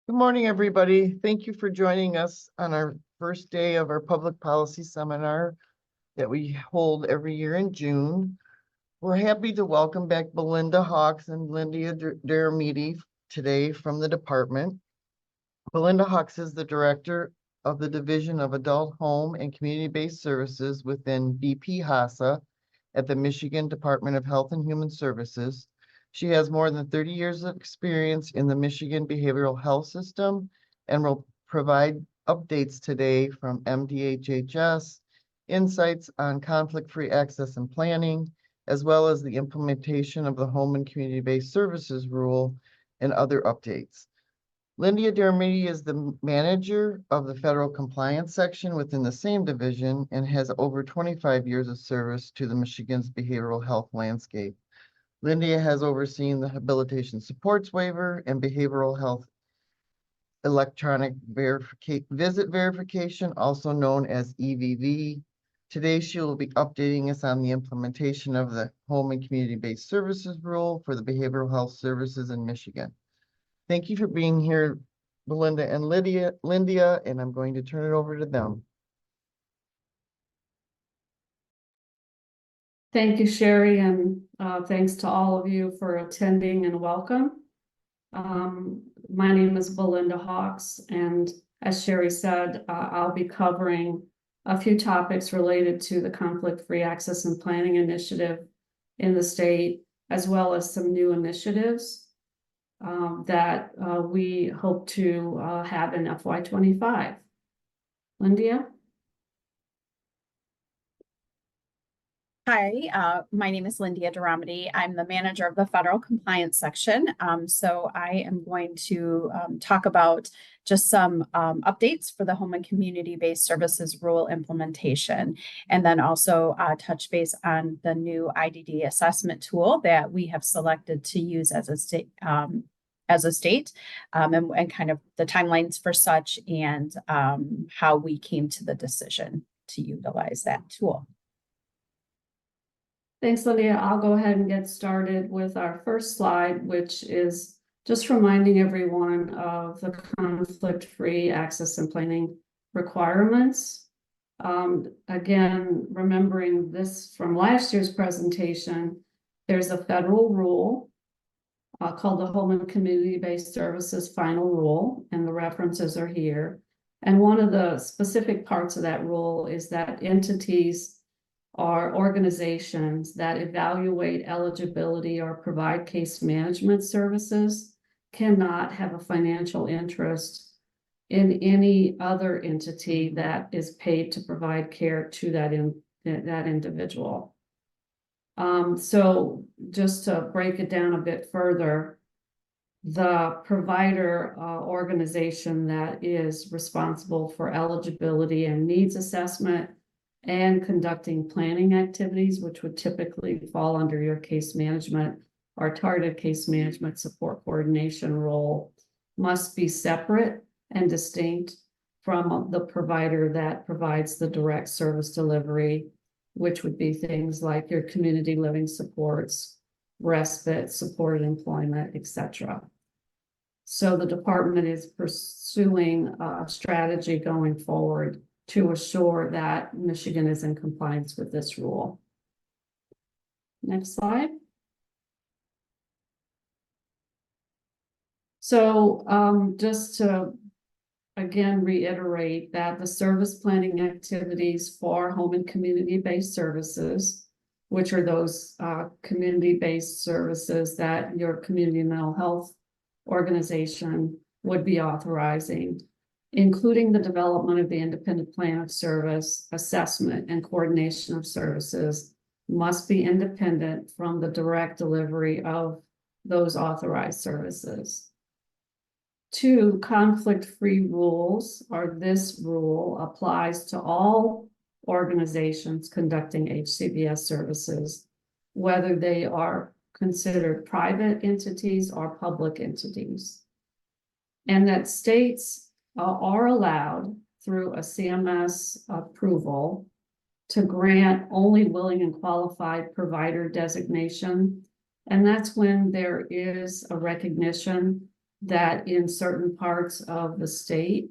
Good morning, everybody. Thank you for joining us on our first day of our public policy seminar that we hold every year in June. We're happy to welcome back Belinda Hawks and Lyndia Deromedi today from the department. Belinda Hawks is the director of the Division of Adult Home and Community-Based Services within BPHHSA at the Michigan Department of Health and Human Services. She has more than 30 years of experience in the Michigan behavioral health system and will provide updates today from MDHHS, insights on conflict-free access and planning, as well as the implementation of the Home and Community-Based Services Rule and other updates. Lyndia Deromedi is the manager of the federal compliance section within the same division and has over 25 years of service to the Michigan's behavioral health landscape. Lyndia has overseen the habilitation supports waiver and behavioral health electronic visit verification, also known as EVV. Today, she will be updating us on the implementation of the Home and Community-Based Services Rule for the behavioral health services in Michigan. Thank you for being here, Belinda and Lyndia, and I'm going to turn it over to them. Thank you, Sherry, and thanks to all of you for attending and welcome. My name is Belinda Hawks, and as Sherry said, I'll be covering a few topics related to the Conflict-Free Access and Planning Initiative in the state, as well as some new initiatives that we hope to have in FY25. Lyndia? Hi, my name is Lyndia Deromedi. I'm the manager of the federal compliance section. So I am going to talk about just some updates for the Home and Community-Based Services Rule implementation, and then also touch base on the new IDD assessment tool that we have selected to use as a state. And kind of the timelines for such, and how we came to the decision to utilize that tool. Thanks, Lyndia. I'll go ahead and get started with our first slide, which is just reminding everyone of the conflict-free access and planning requirements. Again, remembering this from last year's presentation, there's a federal rule called the Home and Community-Based Services Final Rule, and the references are here. And one of the specific parts of that rule is that entities are organizations that evaluate eligibility or provide case management services cannot have a financial interest in any other entity that is paid to provide care to that individual. So just to break it down a bit further, the provider organization that is responsible for eligibility and needs assessment and conducting planning activities, which would typically fall under your case management or targeted case management support coordination role, must be separate and distinct from the provider that provides the direct service delivery, which would be things like your community living supports, respite, supported employment, etc. So the department is pursuing a strategy going forward to assure that Michigan is in compliance with this rule. Next slide. So just to again reiterate that the service planning activities for home and community-based services, which are those community-based services that your community mental health organization would be authorizing, including the development of the independent plan of service, assessment, and coordination of services, must be independent from the direct delivery of those authorized services. 2, conflict-free rules, or this rule applies to all organizations conducting HCBS services, whether they are considered private entities or public entities. And that states are allowed through a CMS approval to grant only willing and qualified provider designation. And that's when there is a recognition that in certain parts of the state,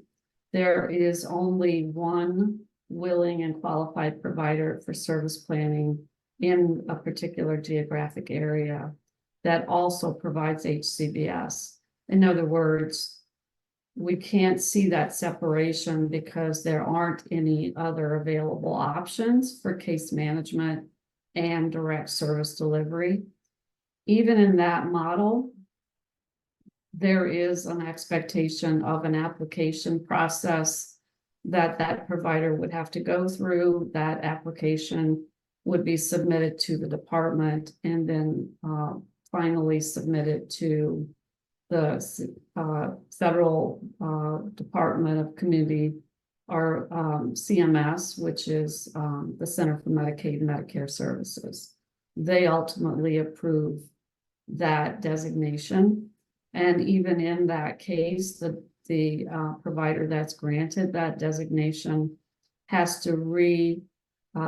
there is only one willing and qualified provider for service planning in a particular geographic area that also provides HCBS. In other words, we can't see that separation because there aren't any other available options for case management and direct service delivery. Even in that model, there is an expectation of an application process that provider would have to go through. That application would be submitted to the department and then finally submitted to the federal Department of Community, or CMS, which is the Center for Medicaid and Medicare Services. They ultimately approve that designation. And even in that case, the provider that's granted that designation has to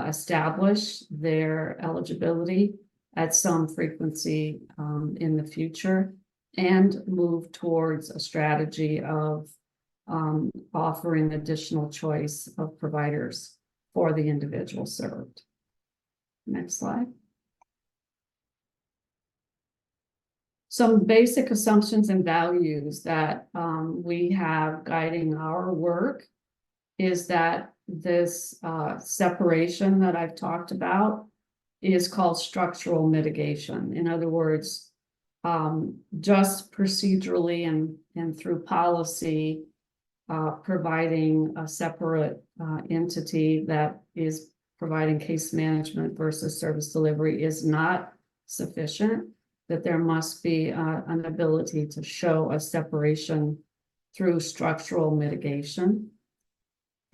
establish their eligibility at some frequency in the future, and move towards a strategy of offering additional choice of providers for the individual served. Next slide. Some basic assumptions and values that we have guiding our work is that this separation that I've talked about is called structural mitigation. In other words, just procedurally and through policy, providing a separate entity that is providing case management versus service delivery is not sufficient, that there must be an ability to show a separation through structural mitigation,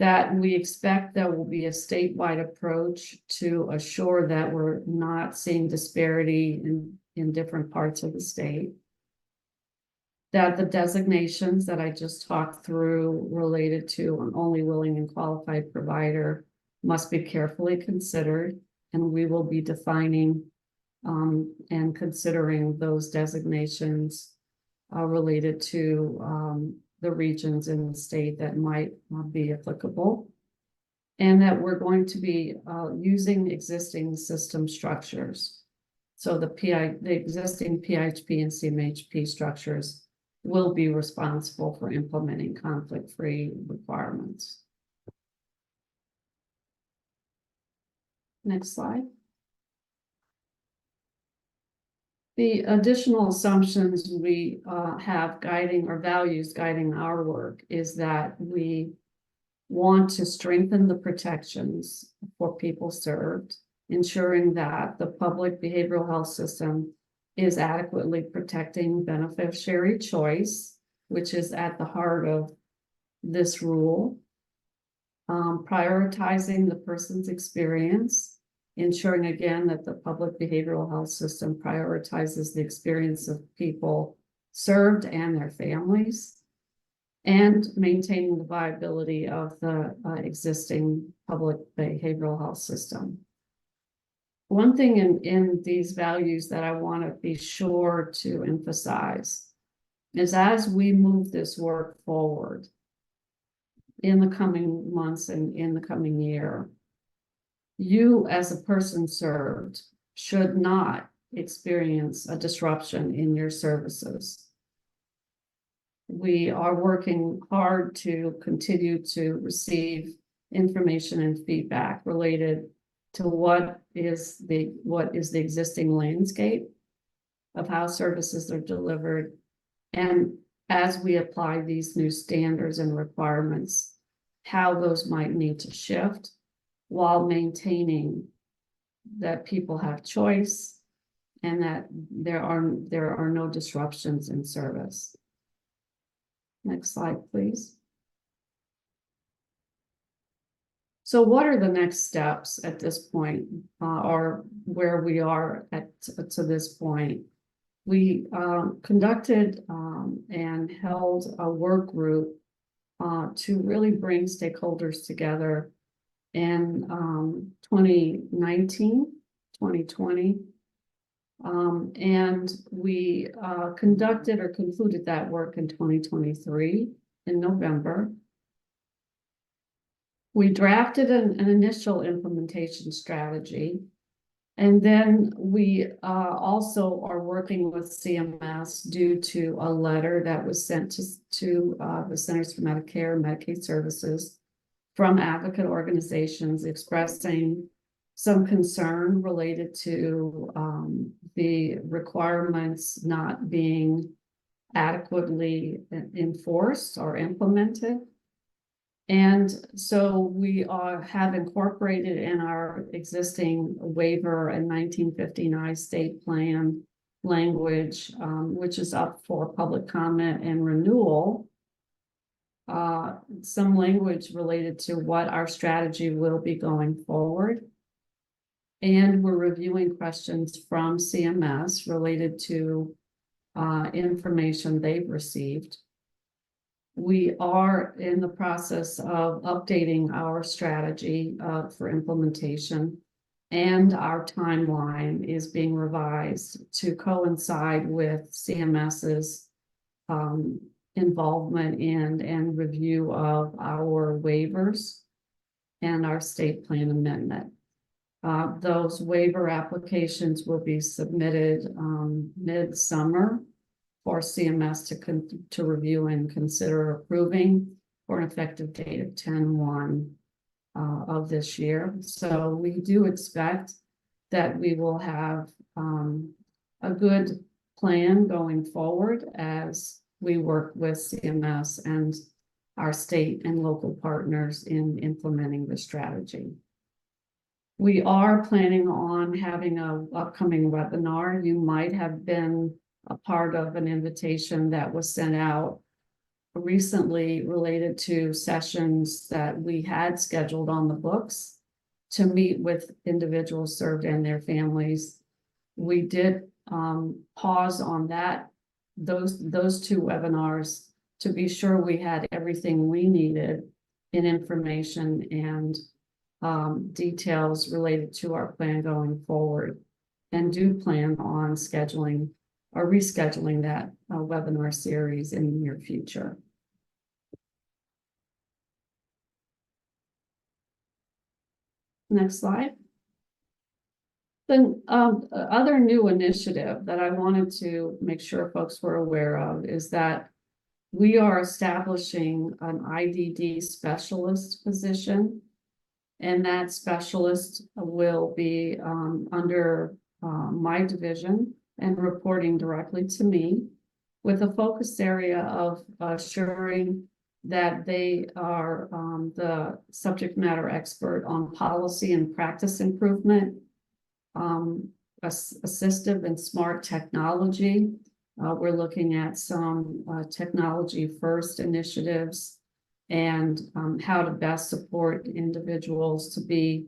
that we expect there will be a statewide approach to assure that we're not seeing disparity in different parts of the state, that the designations that I just talked through related to an only willing and qualified provider must be carefully considered, and we will be defining and considering those designations related to the regions in the state that might be applicable, and that we're going to be using existing system structures. So the existing PHP and CMHP structures will be responsible for implementing conflict-free requirements. Next slide. The additional assumptions we have guiding, or values guiding our work, is that we want to strengthen the protections for people served, ensuring that the public behavioral health system is adequately protecting beneficiary choice, which is at the heart of this rule, prioritizing the person's experience, ensuring again that the public behavioral health system prioritizes the experience of people served and their families, and maintaining the viability of the existing public behavioral health system. One thing in these values that I want to be sure to emphasize is, as we move this work forward in the coming months and in the coming year, you as a person served should not experience a disruption in your services. We are working hard to continue to receive information and feedback related to what is the existing landscape of how services are delivered, and as we apply these new standards and requirements, how those might need to shift while maintaining that people have choice and that there are no disruptions in service. Next slide, please. So what are the next steps at this point, or where we are to this point? We conducted and held a work group to really bring stakeholders together in 2019, 2020. And we conducted or concluded that work in 2023 in November. We drafted an initial implementation strategy. And then we also are working with CMS due to a letter that was sent to the Centers for Medicare and Medicaid Services from advocate organizations expressing some concern related to the requirements not being adequately enforced or implemented. And so we have incorporated in our existing waiver and 1959 state plan language, which is up for public comment and renewal, some language related to what our strategy will be going forward. And we're reviewing questions from CMS related to information they've received. We are in the process of updating our strategy for implementation, and our timeline is being revised to coincide with CMS's involvement in and review of our waivers and our state plan amendment. Those waiver applications will be submitted mid-summer for CMS to review and consider approving for an effective date of 10/1 of this year. So we do expect that we will have a good plan going forward as we work with CMS and our state and local partners in implementing the strategy. We are planning on having an upcoming webinar. You might have been a part of an invitation that was sent out recently related to sessions that we had scheduled on the books to meet with individuals served and their families. We did pause on those two webinars to be sure we had everything we needed in information and details related to our plan going forward, and do plan on scheduling or rescheduling that webinar series in the near future. Next slide. The other new initiative that I wanted to make sure folks were aware of is that we are establishing an IDD specialist position, and that specialist will be under my division and reporting directly to me, with a focus area of assuring that they are the subject matter expert on policy and practice improvement, assistive and smart technology. We're looking at some technology first initiatives and how to best support individuals to be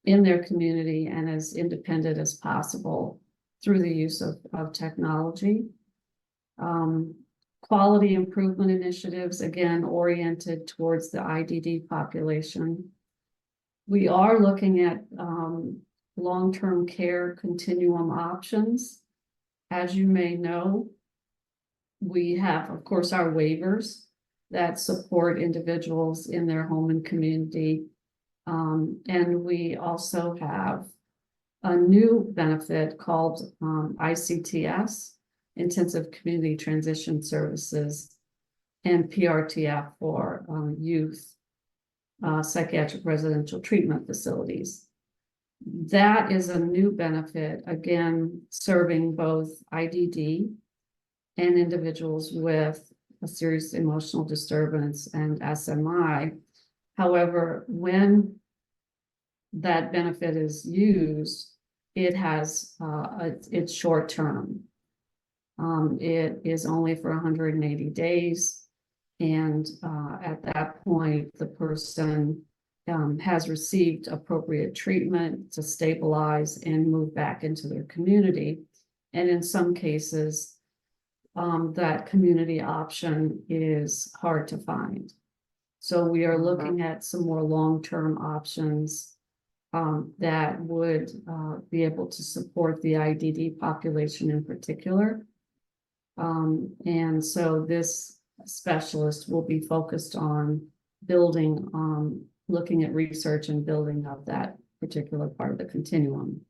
in their community and as independent as possible through the use of technology. Quality improvement initiatives, again, oriented towards the IDD population. We are looking at long-term care continuum options. As you may know, we have, of course, our waivers that support individuals in their home and community. And we also have a new benefit called ICTS, Intensive Community Transition Services, and PRTF for youth psychiatric residential treatment facilities. That is a new benefit, again, serving both IDD and individuals with a serious emotional disturbance and SMI. However, when that benefit is used, it has it's short term. It is only for 180 days, and at that point, the person has received appropriate treatment to stabilize and move back into their community. And in some cases, that community option is hard to find. So we are looking at some more long-term options that would be able to support the IDD population in particular. And so this specialist will be focused on building, looking at research and building up that particular part of the continuum.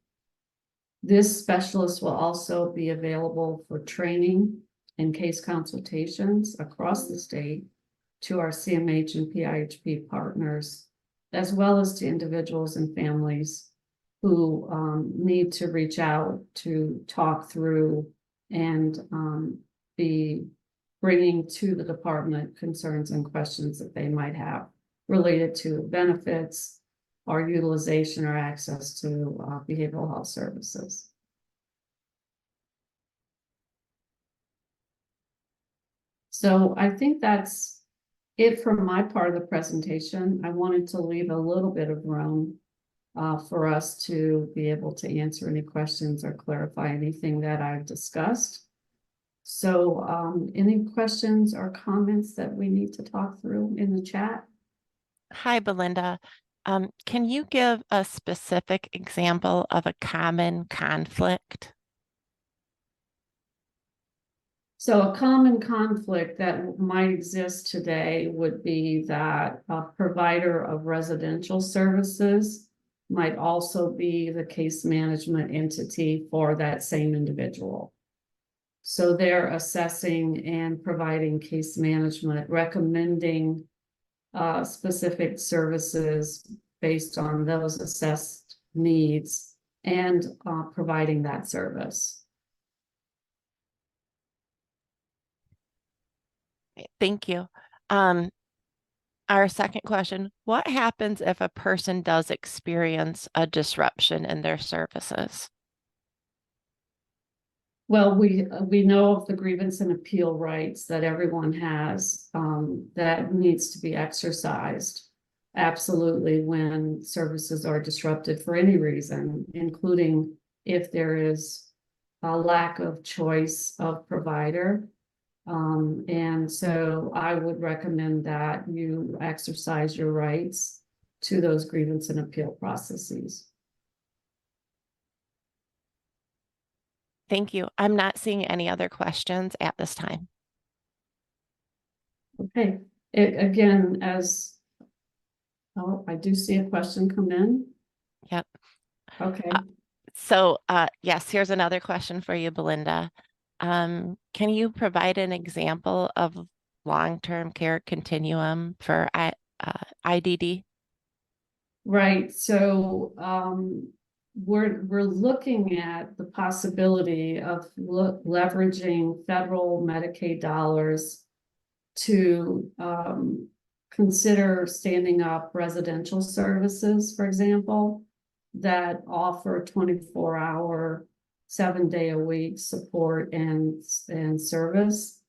This specialist will also be available for training and case consultations across the state to our CMH and PIHP partners, as well as to individuals and families who need to reach out to talk through and be bringing to the department concerns and questions that they might have related to benefits or utilization or access to behavioral health services. So I think that's it for my part of the presentation. I wanted to leave a little bit of room for us to be able to answer any questions or clarify anything that I've discussed. So any questions or comments that we need to talk through in the chat? Hi, Belinda. Can you give a specific example of a common conflict? So a common conflict that might exist today would be that a provider of residential services might also be the case management entity for that same individual. So they're assessing and providing case management, recommending specific services based on those assessed needs and providing that service. Thank you. Our second question, what happens if a person does experience a disruption in their services? Well, we know of the grievance and appeal rights that everyone has that needs to be exercised. Absolutely, when services are disrupted for any reason, including if there is a lack of choice of provider. And so I would recommend that you exercise your rights to those grievance and appeal processes. Thank you. I'm not seeing any other questions at this time. Okay, again, I do see a question come in. Yep. Okay. So yes, here's another question for you, Belinda. Can you provide an example of long-term care continuum for IDD? Right, so we're looking at the possibility of leveraging federal Medicaid dollars to consider standing up residential services, for example, that offer 24-hour, 7-day-a-week support and service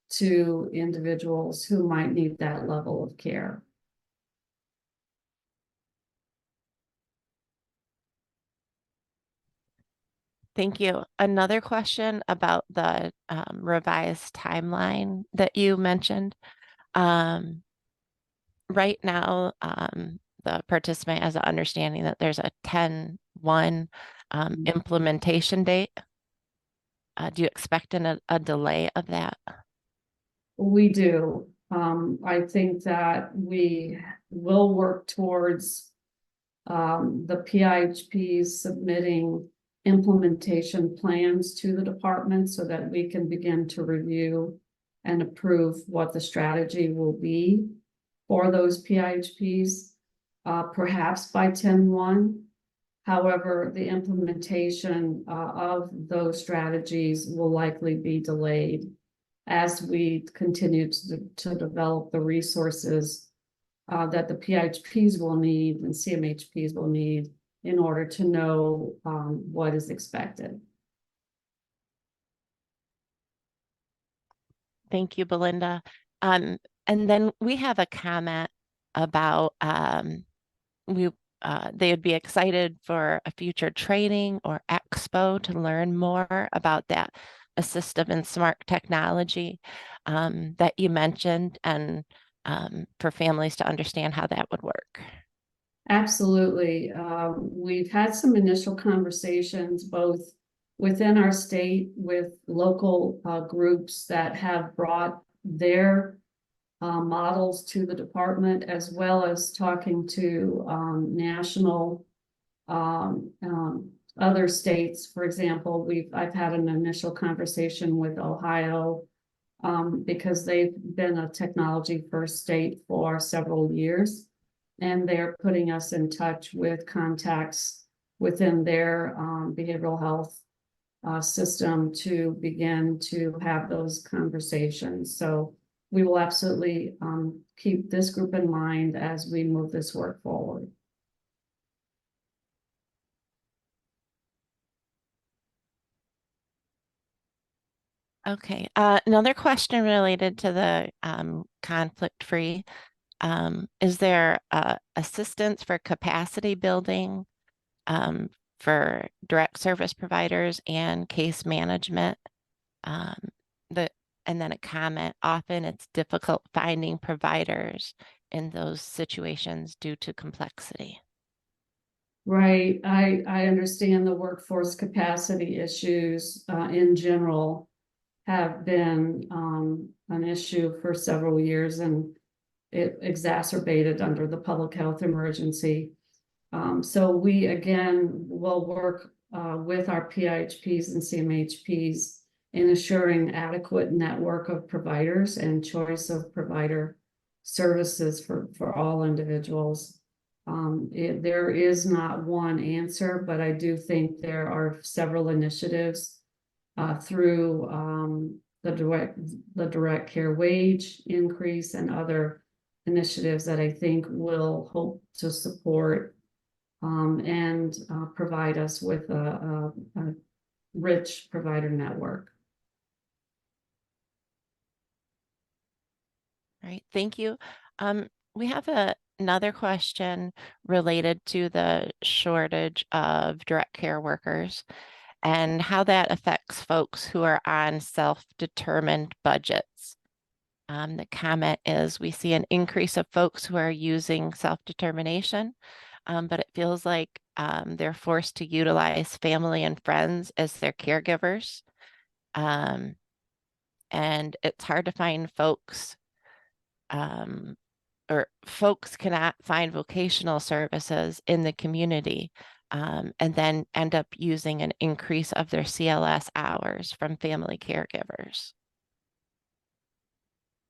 to individuals who might need that level of care. Thank you. Another question about the revised timeline that you mentioned. Right now, the participant has an understanding that there's a 10/1 implementation date. Do you expect a delay of that? We do. I think that we will work towards the PIHPs submitting implementation plans to the department so that we can begin to review and approve what the strategy will be for those PIHPs, perhaps by 10/1. However, the implementation of those strategies will likely be delayed as we continue to develop the resources that the PIHPs will need and CMHPs will need in order to know what is expected. Thank you, Belinda. And then we have a comment about they would be excited for a future training or expo to learn more about that assistive and smart technology that you mentioned, and for families to understand how that would work. Absolutely. We've had some initial conversations both within our state with local groups that have brought their models to the department, as well as talking to national other states. For example, I've had an initial conversation with Ohio because they've been a technology first state for several years. And they're putting us in touch with contacts within their behavioral health system to begin to have those conversations. So we will absolutely keep this group in mind as we move this work forward. Okay, another question related to the conflict-free. Is there assistance for capacity building for direct service providers and case management? Um, and then a comment, often it's difficult finding providers in those situations due to complexity. Right. I understand the workforce capacity issues in general have been an issue for several years, and it exacerbated under the public health emergency. So we again will work with our PIHPs and CMHPs in assuring adequate network of providers and choice of provider services for all individuals. There is not one answer, but I do think there are several initiatives through the direct care wage increase and other initiatives that I think will hope to support and provide us with a rich provider network. All right, thank you. We have another question related to the shortage of direct care workers and how that affects folks who are on self-determined budgets. The comment is, we see an increase of folks who are using self-determination, but it feels like they're forced to utilize family and friends as their caregivers. And it's hard to find folks or folks cannot find vocational services in the community and then end up using an increase of their CLS hours from family caregivers.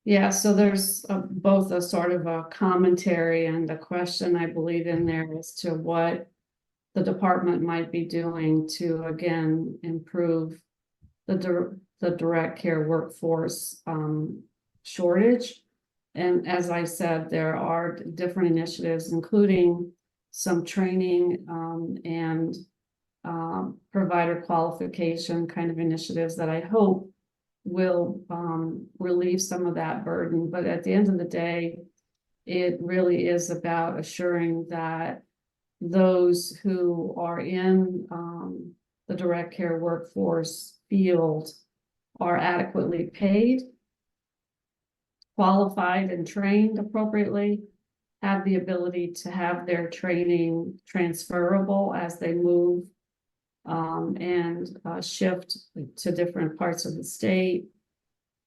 Yeah, so there's both a sort of a commentary and a question, I believe, in there as to what the department might be doing to, again, improve the direct care workforce shortage. And as I said, there are different initiatives, including some training and provider qualification kind of initiatives that I hope will relieve some of that burden. But at the end of the day, it really is about assuring that those who are in the direct care workforce field are adequately paid, qualified and trained appropriately, have the ability to have their training transferable as they move and shift to different parts of the state,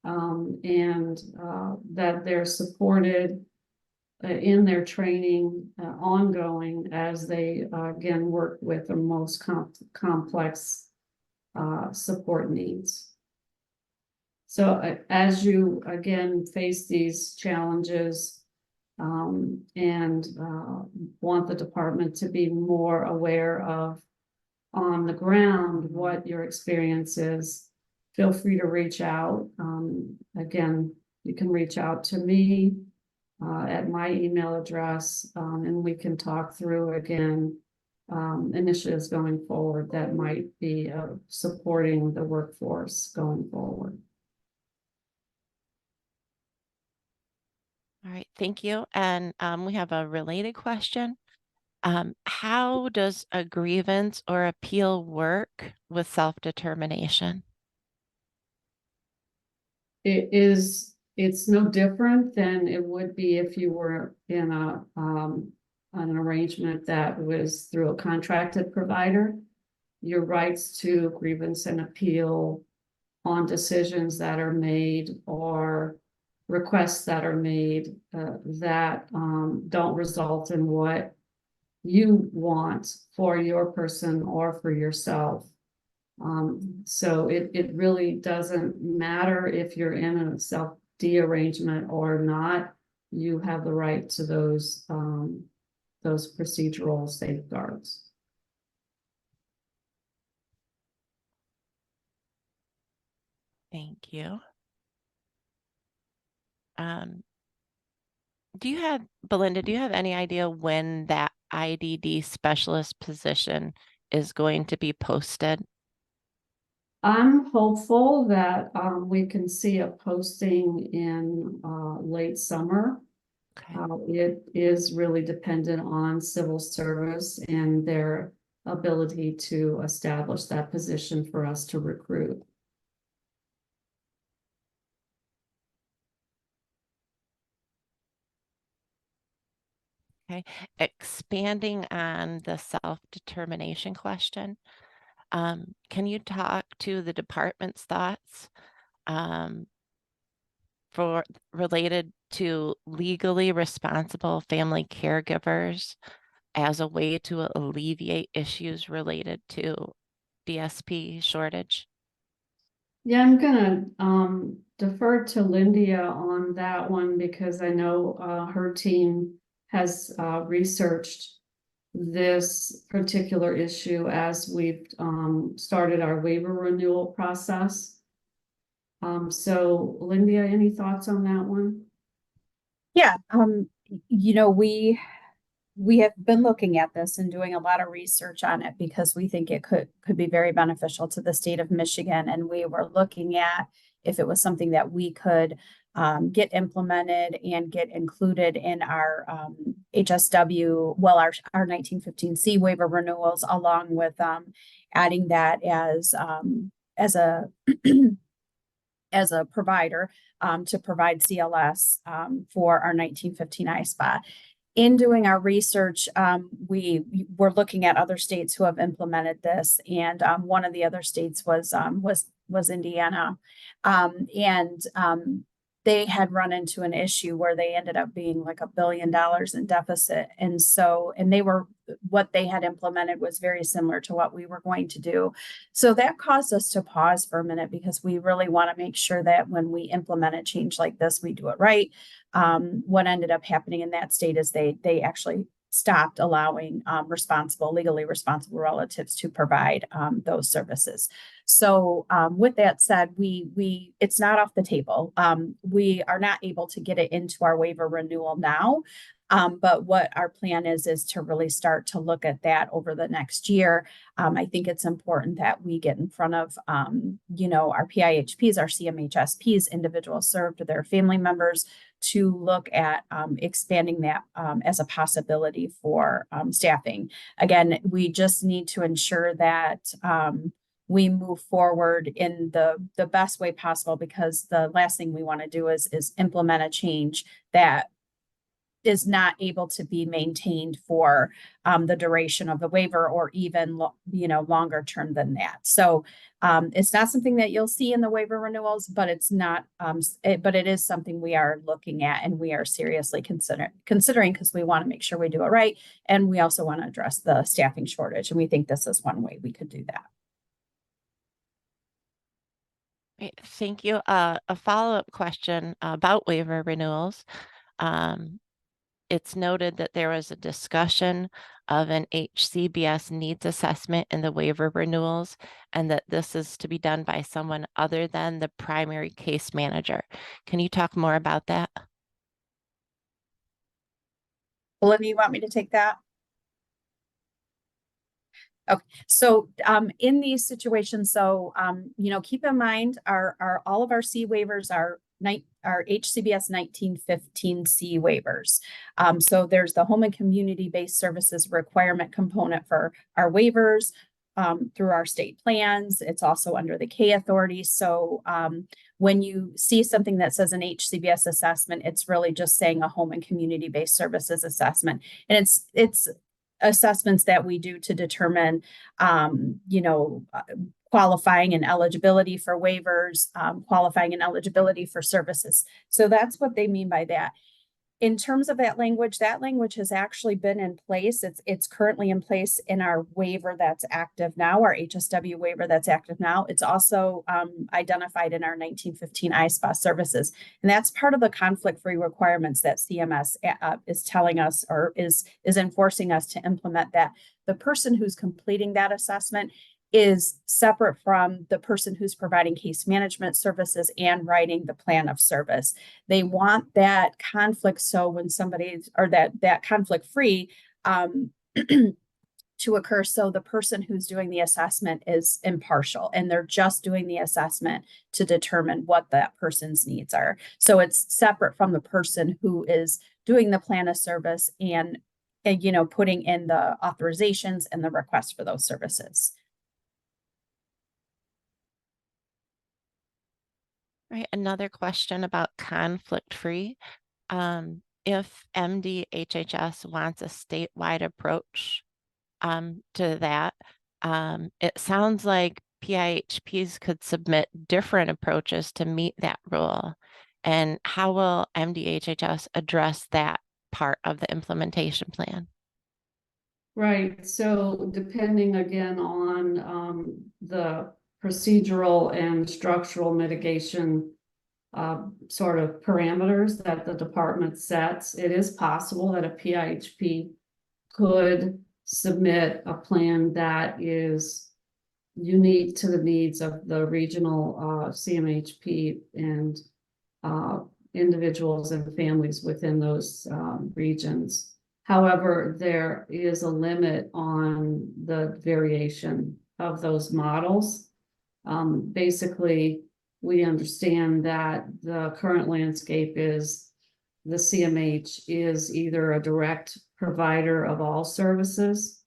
and that they're supported in their training ongoing as they again work with the most complex support needs. So as you again face these challenges and want the department to be more aware of on the ground what your experience is, feel free to reach out. Again, you can reach out to me at my email address, and we can talk through again initiatives going forward that might be supporting the workforce going forward. All right, thank you. And we have a related question. How does a grievance or appeal work with self-determination? It's no different than it would be if you were in a an arrangement that was through a contracted provider. Your rights to grievance and appeal on decisions that are made or requests that are made that don't result in what you want for your person or for yourself. So it really doesn't matter if you're in a self-D arrangement or not. You have the right to those procedural safeguards. Thank you. Belinda, do you have any idea when that IDD specialist position is going to be posted? I'm hopeful that we can see a posting in late summer. Okay. It is really dependent on civil service and their ability to establish that position for us to recruit. Okay. Expanding on the self-determination question, can you talk to the department's thoughts for related to legally responsible family caregivers as a way to alleviate issues related to DSP shortage? Yeah, I'm gonna defer to Lyndia on that one because I know her team has researched this particular issue as we've started our waiver renewal process. So Lyndia, any thoughts on that one? Yeah, you know, we have been looking at this and doing a lot of research on it because we think it could be very beneficial to the state of Michigan. And we were looking at if it was something that we could get implemented and get included in our HSW, well, our 1915C waiver renewals, along with adding that as a as a provider to provide CLS for our 1915 ISPA. In doing our research, we were looking at other states who have implemented this, and one of the other states was Indiana, and they had run into an issue where they ended up being like $1 billion in deficit, and what they had implemented was very similar to what we were going to do. So that caused us to pause for a minute because we really want to make sure that when we implement a change like this, we do it right. What ended up happening in that state is they actually stopped allowing legally responsible relatives to provide those services. So with that said, it's not off the table. We are not able to get it into our waiver renewal now. But what our plan is to really start to look at that over the next year. I think it's important that we get in front of, our PIHPs, our CMHSPs, individuals served, their family members, to look at expanding that as a possibility for staffing. Again, we just need to ensure that we move forward in the best way possible, because the last thing we want to do is implement a change that is not able to be maintained for the duration of the waiver, or even longer term than that. So it's not something that you'll see in the waiver renewals, but it's not but it is something we are looking at and we are seriously considering, because we want to make sure we do it right, and we also want to address the staffing shortage, and we think this is one way we could do that. Thank you. A follow-up question about waiver renewals. It's noted that there was a discussion of an HCBS needs assessment in the waiver renewals, and that this is to be done by someone other than the primary case manager. Can you talk more about that? Belinda, you want me to take that? Okay, so in these situations, keep in mind all of our C waivers are HCBS 1915C waivers. So there's the home and community-based services requirement component for our waivers. through our state plans. It's also under the K authority. So when you see something that says an HCBS assessment, it's really just saying a home and community-based services assessment. And it's assessments that we do to determine, qualifying and eligibility for waivers, qualifying and eligibility for services. So that's what they mean by that. In terms of that language has actually been in place. It's currently in place in our waiver that's active now, our HSW waiver that's active now. It's also identified in our 1915 ISPA services. And that's part of the conflict-free requirements that CMS is telling us, or is enforcing us to implement, that the person who's completing that assessment is separate from the person who's providing case management services and writing the plan of service. They want that conflict, so when somebody, or that conflict free to occur, so the person who's doing the assessment is impartial and they're just doing the assessment to determine what that person's needs are. So it's separate from the person who is doing the plan of service and putting in the authorizations and the requests for those services. Right, another question about conflict-free. If MDHHS wants a statewide approach to that, it sounds like PIHPs could submit different approaches to meet that rule. And how will MDHHS address that part of the implementation plan? Right, so depending again on the procedural and structural mitigation sort of parameters that the department sets, it is possible that a PIHP could submit a plan that is unique to the needs of the regional CMHP and individuals and families within those regions. However, there is a limit on the variation of those models. Basically, we understand that the current landscape is the CMH is either a direct provider of all services,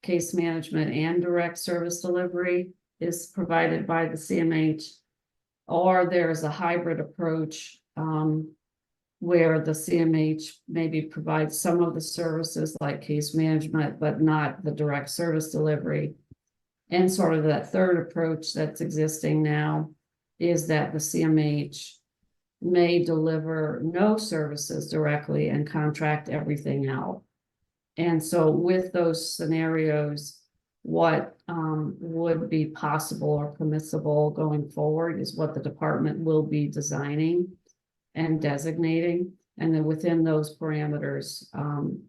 case management and direct service delivery is provided by the CMH, or there's a hybrid approach where the CMH maybe provides some of the services like case management, but not the direct service delivery. And sort of that third approach that's existing now is that the CMH may deliver no services directly and contract everything out. And so with those scenarios, what would be possible or permissible going forward is what the department will be designing and designating. And then within those parameters,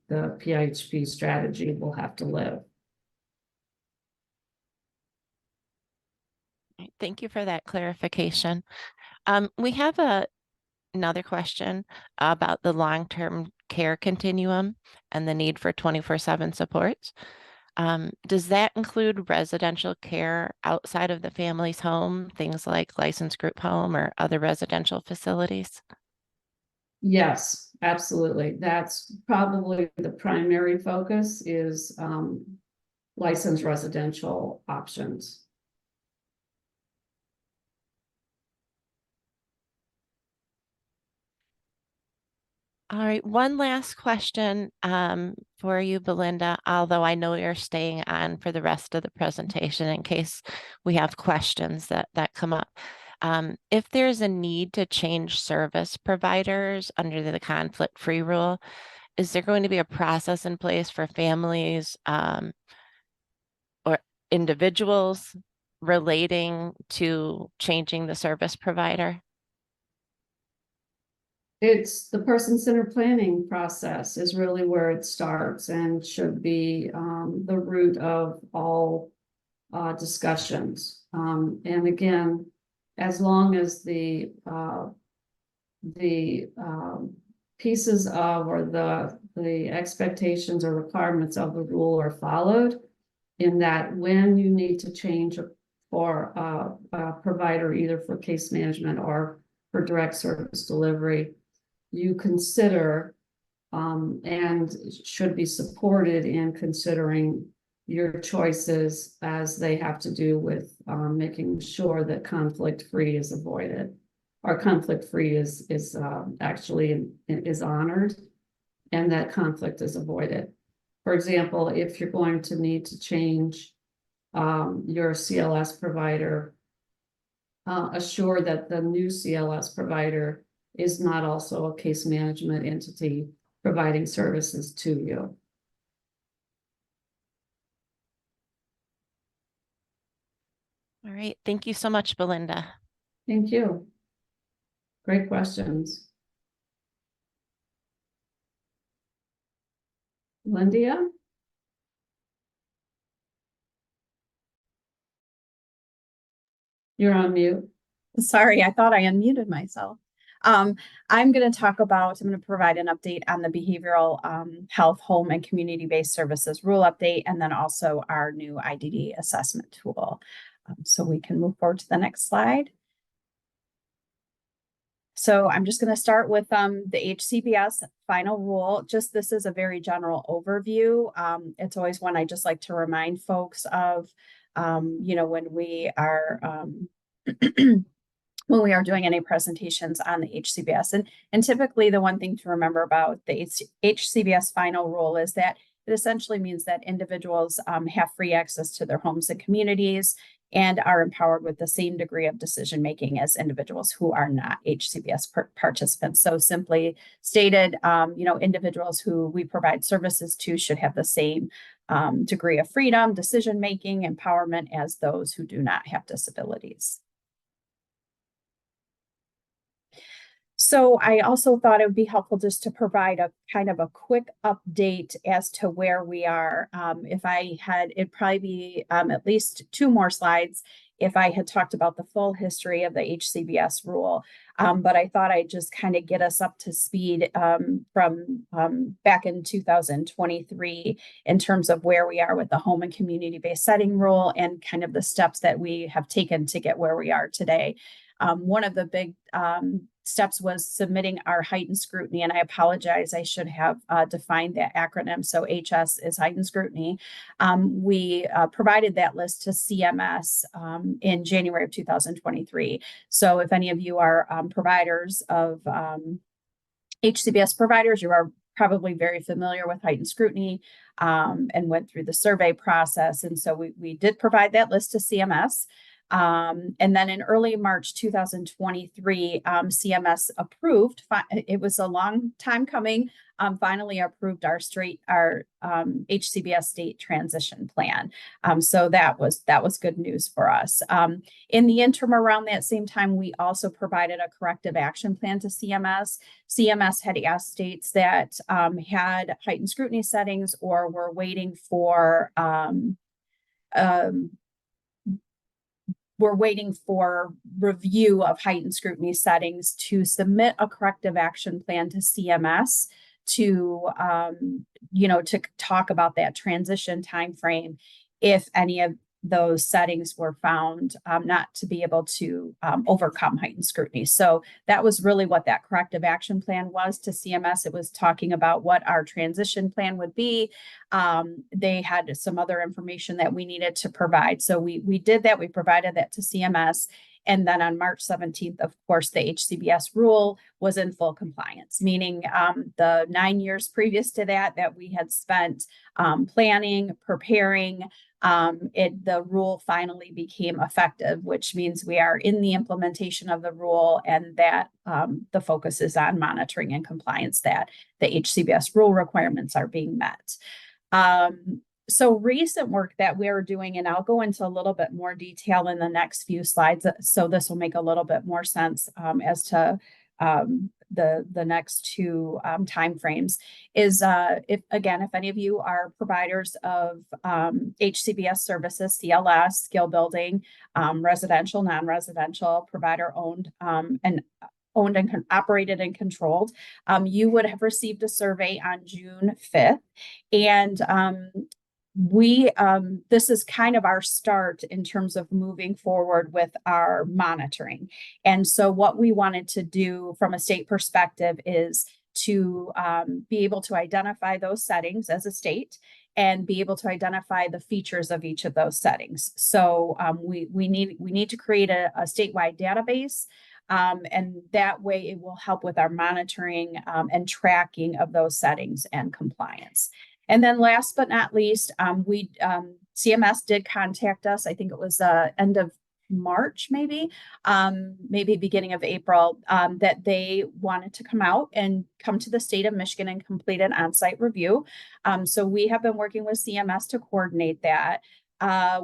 the PIHP strategy will have to live. Thank you for that clarification. We have another question about the long-term care continuum and the need for 24/7 support. Does that include residential care outside of the family's home, things like licensed group home or other residential facilities? Yes, absolutely. That's probably the primary focus is licensed residential options. All right, one last question for you, Belinda, although I know you're staying on for the rest of the presentation in case we have questions that come up. If there's a need to change service providers under the conflict-free rule, is there going to be a process in place for families or individuals relating to changing the service provider? It's the person-centered planning process is really where it starts and should be the root of all discussions. And again, as long as the pieces of or the expectations or requirements of the rule are followed, in that when you need to change for a provider, either for case management or for direct service delivery, you consider and should be supported in considering your choices as they have to do with making sure that conflict-free is avoided. Or conflict-free is actually is honored, and that conflict is avoided. For example, if you're going to need to change your CLS provider, assure that the new CLS provider is not also a case management entity providing services to you. All right. Thank you so much, Belinda. Thank you. Great questions. Lyndia? You're on mute. Sorry, I thought I unmuted myself. I'm going to provide an update on the behavioral health, home and community-based services rule update, and then also our new IDD assessment tool. So we can move forward to the next slide. So I'm just going to start with the HCBS final rule. Just this is a very general overview. It's always one I just like to remind folks of, when we are when we are doing any presentations on the HCBS. And typically the one thing to remember about the HCBS final rule is that it essentially means that individuals have free access to their homes and communities and are empowered with the same degree of decision-making as individuals who are not HCBS participants. So simply stated, individuals who we provide services to should have the same degree of freedom, decision-making, empowerment as those who do not have disabilities. So I also thought it would be helpful just to provide a kind of a quick update as to where we are. If I had, it'd probably be at least 2 more slides if I had talked about the full history of the HCBS rule. But I thought I'd just kind of get us up to speed from back in 2023 in terms of where we are with the home and community-based setting rule and kind of the steps that we have taken to get where we are today. One of the big steps was submitting our heightened scrutiny, and I apologize, I should have defined that acronym. So HS is heightened scrutiny. We provided that list to CMS in January of 2023. So if any of you are providers of HCBS providers, you are probably very familiar with heightened scrutiny and went through the survey process. And so we did provide that list to CMS. And then in early March 2023, CMS approved, it was a long time coming, finally approved our HCBS state transition plan. So that was good news for us. In the interim around that same time, we also provided a corrective action plan to CMS. CMS had asked states that had heightened scrutiny settings or were waiting for review of heightened scrutiny settings to submit a corrective action plan to CMS to talk about that transition timeframe if any of those settings were found not to be able to overcome heightened scrutiny. So that was really what that corrective action plan was to CMS. It was talking about what our transition plan would be. They had some other information that we needed to provide. So we did that. We provided that to CMS. And then on March 17th, of course, the HCBS rule was in full compliance, meaning the 9 years previous to that we had spent planning, preparing, the rule finally became effective, which means we are in the implementation of the rule and that the focus is on monitoring and compliance that the HCBS rule requirements are being met. So recent work that we're doing, and I'll go into a little bit more detail in the next few slides, so this will make a little bit more sense as to the next 2 timeframes, is if any of you are providers of HCBS services, CLS, skill building, residential, non-residential, provider owned and operated and controlled, you would have received a survey on June 5th. And this is kind of our start in terms of moving forward with our monitoring. And so what we wanted to do from a state perspective is to be able to identify those settings as a state and be able to identify the features of each of those settings. So we need to create a statewide database, and that way it will help with our monitoring and tracking of those settings and compliance. And then last but not least, CMS did contact us. I think it was end of March, maybe beginning of April, that they wanted to come to the state of Michigan and complete an on-site review. So we have been working with CMS to coordinate that.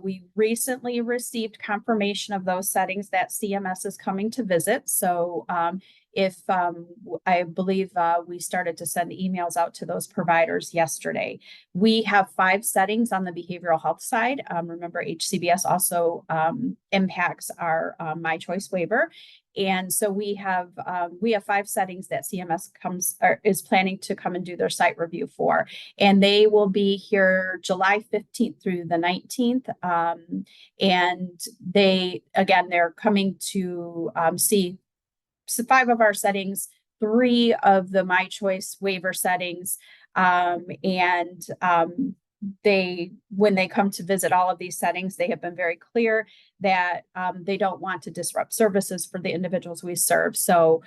We recently received confirmation of those settings that CMS is coming to visit. So I believe we started to send emails out to those providers yesterday. We have 5 settings on the behavioral health side. Remember, HCBS also impacts our My Choice waiver. And so we have 5 settings that CMS is planning to come and do their site review for. And they will be here July 15th through the 19th. And they're coming to see 5 of our settings, 3 of the My Choice waiver settings. When they come to visit all of these settings, they have been very clear that they don't want to disrupt services for the individuals we serve. So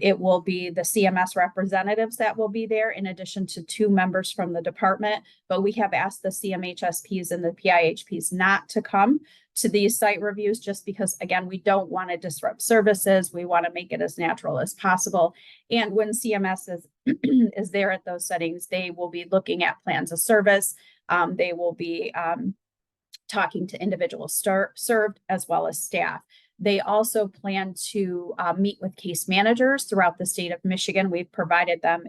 it will be the CMS representatives that will be there, in addition to 2 members from the department. But we have asked the CMHSPs and the PIHPs not to come to these site reviews, just because, again, we don't want to disrupt services. We want to make it as natural as possible. And when CMS is there at those settings, they will be looking at plans of service. They will be talking to individuals served as well as staff. They also plan to meet with case managers throughout the state of Michigan. We've provided them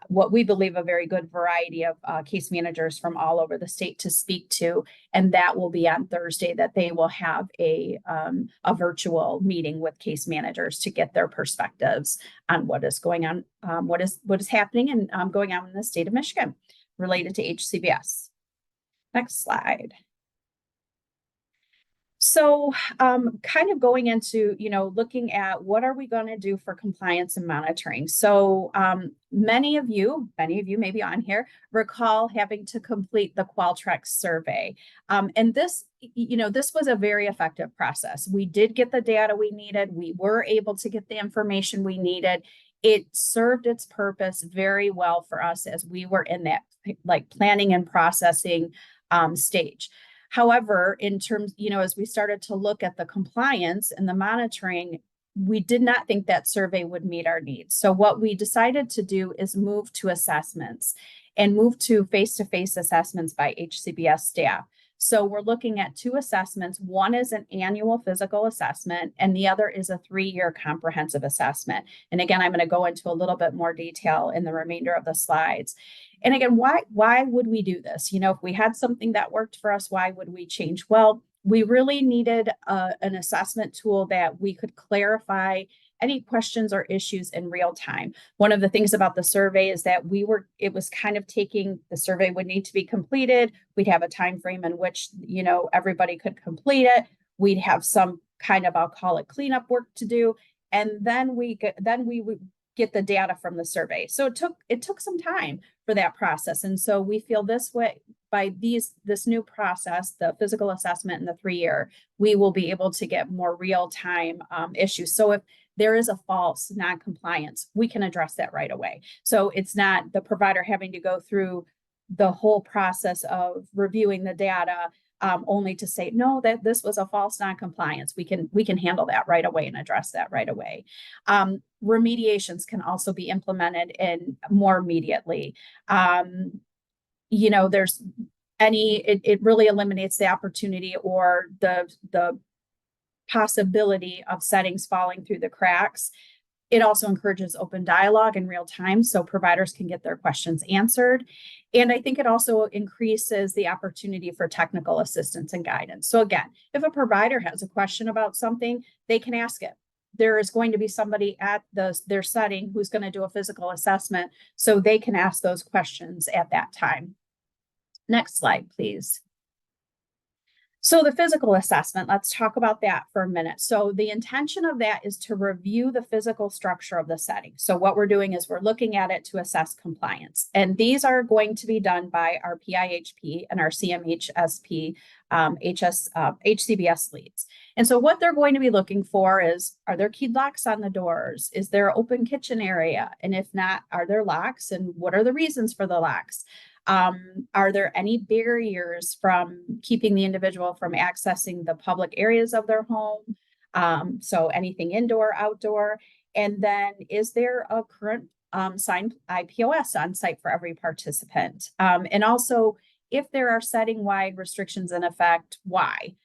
what we believe a very good variety of case managers from all over the state to speak to, and that will be on Thursday, that they will have a virtual meeting with case managers to get their perspectives on what is going on, what is happening and going on in the state of Michigan related to HCBS. Next slide. So kind of going into, looking at what are we going to do for compliance and monitoring. So many of you maybe on here recall having to complete the Qualtrics survey. And this was a very effective process. We did get the data we needed. We were able to get the information we needed. It served its purpose very well for us as we were in that planning and processing stage. However, in terms, as we started to look at the compliance and the monitoring, we did not think that survey would meet our needs. So what we decided to do is move to assessments and move to face-to-face assessments by HCBS staff. So we're looking at 2 assessments. One is an annual physical assessment, and the other is a 3-year comprehensive assessment. And again, I'm going to go into a little bit more detail in the remainder of the slides. And again, why would we do this? If we had something that worked for us, why would we change? Well, we really needed an assessment tool that we could clarify any questions or issues in real time. One of the things about the survey is that it was kind of the survey would need to be completed. We'd have a time frame in which, everybody could complete it. We'd have some kind of, I'll call it, cleanup work to do. And then we would get the data from the survey. So it took some time for that process. And so we feel this way, by this new process, the physical assessment and the 3-year, we will be able to get more real-time issues. So if there is a false non-compliance, we can address that right away. So it's not the provider having to go through the whole process of reviewing the data only to say, no, that this was a false non-compliance. We can handle that right away and address that right away. Remediations can also be implemented in more immediately. It really eliminates the opportunity or the possibility of settings falling through the cracks. It also encourages open dialogue in real time so providers can get their questions answered. And I think it also increases the opportunity for technical assistance and guidance. So again, if a provider has a question about something, they can ask it. There is going to be somebody at their setting who's going to do a physical assessment, so they can ask those questions at that time. Next slide, please. So the physical assessment, let's talk about that for a minute. So the intention of that is to review the physical structure of the setting. So what we're doing is we're looking at it to assess compliance. And these are going to be done by our PIHP and our CMHSP HCBS leads. And so what they're going to be looking for is, are there keyed locks on the doors? Is there an open kitchen area? And if not, are there locks? And what are the reasons for the locks? Are there any barriers from keeping the individual from accessing the public areas of their home? So anything indoor, outdoor, and then is there a current signed IPOS on site for every participant? And also, if there are setting-wide restrictions in effect, why?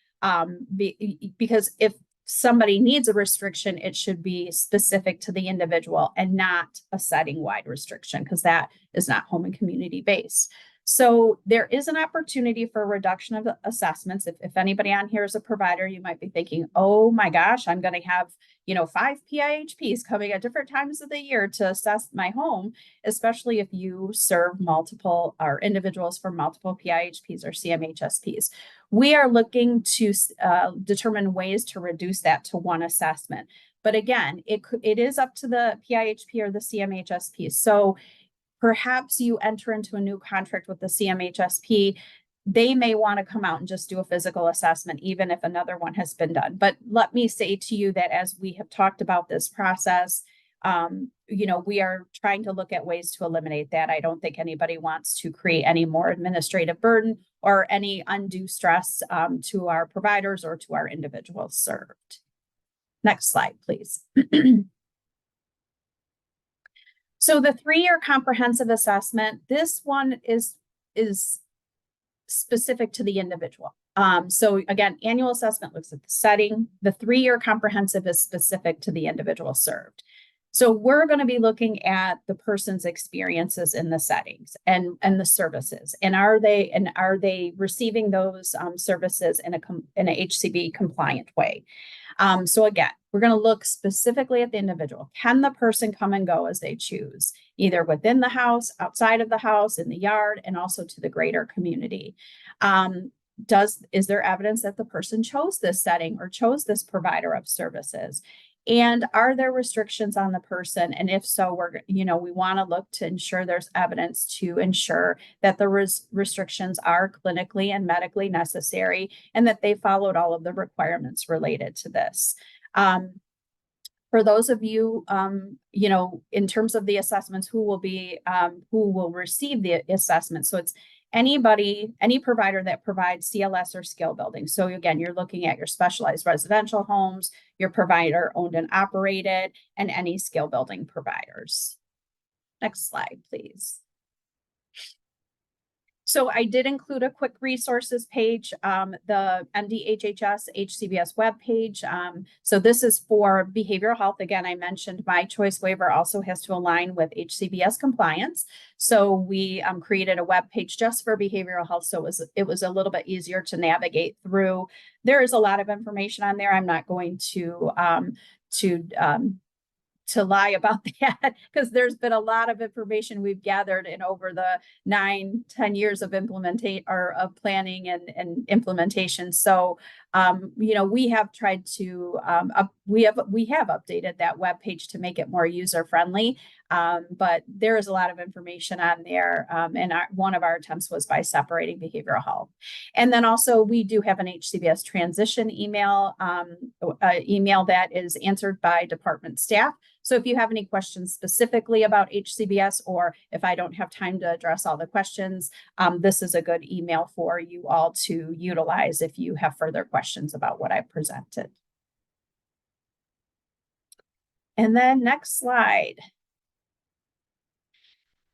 Because if somebody needs a restriction, it should be specific to the individual and not a setting-wide restriction, because that is not home and community based. So there is an opportunity for a reduction of the assessments. If anybody on here is a provider, you might be thinking, oh my gosh, I'm going to have, 5 PIHPs coming at different times of the year to assess my home, especially if you serve multiple or individuals for multiple PIHPs or CMHSPs. We are looking to determine ways to reduce that to one assessment. But again, it is up to the PIHP or the CMHSP. So perhaps you enter into a new contract with the CMHSP. They may want to come out and just do a physical assessment, even if another one has been done. But let me say to you that as we have talked about this process, we are trying to look at ways to eliminate that. I don't think anybody wants to create any more administrative burden or any undue stress to our providers or to our individuals served. Next slide, please. So the 3-year comprehensive assessment, this one is specific to the individual. So again, annual assessment looks at the setting. The 3-year comprehensive is specific to the individual served. So we're going to be looking at the person's experiences in the settings and the services, and are they receiving those services in a HCB compliant way? So again, we're going to look specifically at the individual. Can the person come and go as they choose, either within the house, outside of the house, in the yard, and also to the greater community? Is there evidence that the person chose this setting or chose this provider of services? And are there restrictions on the person? And if so, we want to look to ensure there's evidence to ensure that the restrictions are clinically and medically necessary and that they followed all of the requirements related to this. For those of you, in terms of the assessments, who will receive the assessment. So it's any provider that provides CLS or skill building. So again, you're looking at your specialized residential homes, your provider owned and operated, and any skill building providers. Next slide, please. So I did include a quick resources page, the MDHHS HCBS webpage. So this is for behavioral health. Again, I mentioned my choice waiver also has to align with HCBS compliance. So we created a web page just for behavioral health. So it was a little bit easier to navigate through. There is a lot of information on there. I'm not going to lie about that, because there's been a lot of information we've gathered in over the 9-10 years of planning and implementation. So we have tried to we have updated that web page to make it more user friendly, but there is a lot of information on there, and one of our attempts was by separating behavioral health. And then also we do have an HCBS transition email that is answered by department staff. So if you have any questions specifically about HCBS, or if I don't have time to address all the questions, this is a good email for you all to utilize if you have further questions about what I presented. And then next slide.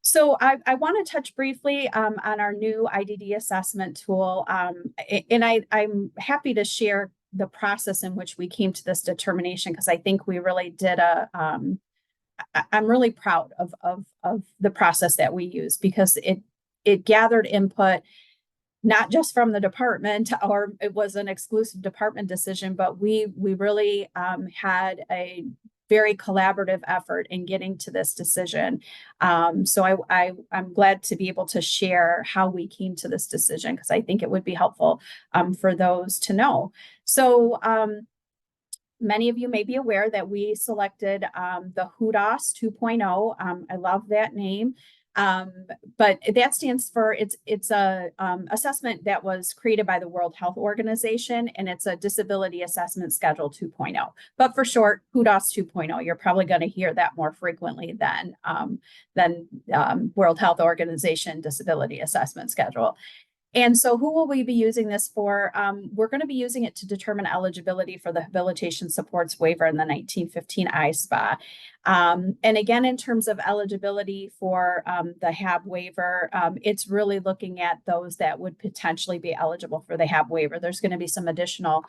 So I want to touch briefly on our new IDD assessment tool. And I'm happy to share the process in which we came to this determination, because I think we really did I'm really proud of the process that we used, because it gathered input not just from the department, or it was an exclusive department decision, but we really had a very collaborative effort in getting to this decision. So I'm glad to be able to share how we came to this decision, because I think it would be helpful for those to know. So many of you may be aware that we selected the HUDOS 2.0. I love that name. But that stands for, it's a assessment that was created by the World Health Organization, and it's a disability assessment schedule 2.0. But for short, HUDOS 2.0. You're probably going to hear that more frequently than World Health Organization disability assessment schedule. And so who will we be using this for? We're going to be using it to determine eligibility for the Habilitation Supports Waiver in the 1915 ISPA. And again, in terms of eligibility for the HAB waiver, it's really looking at those that would potentially be eligible for the HAB waiver. There's going to be some additional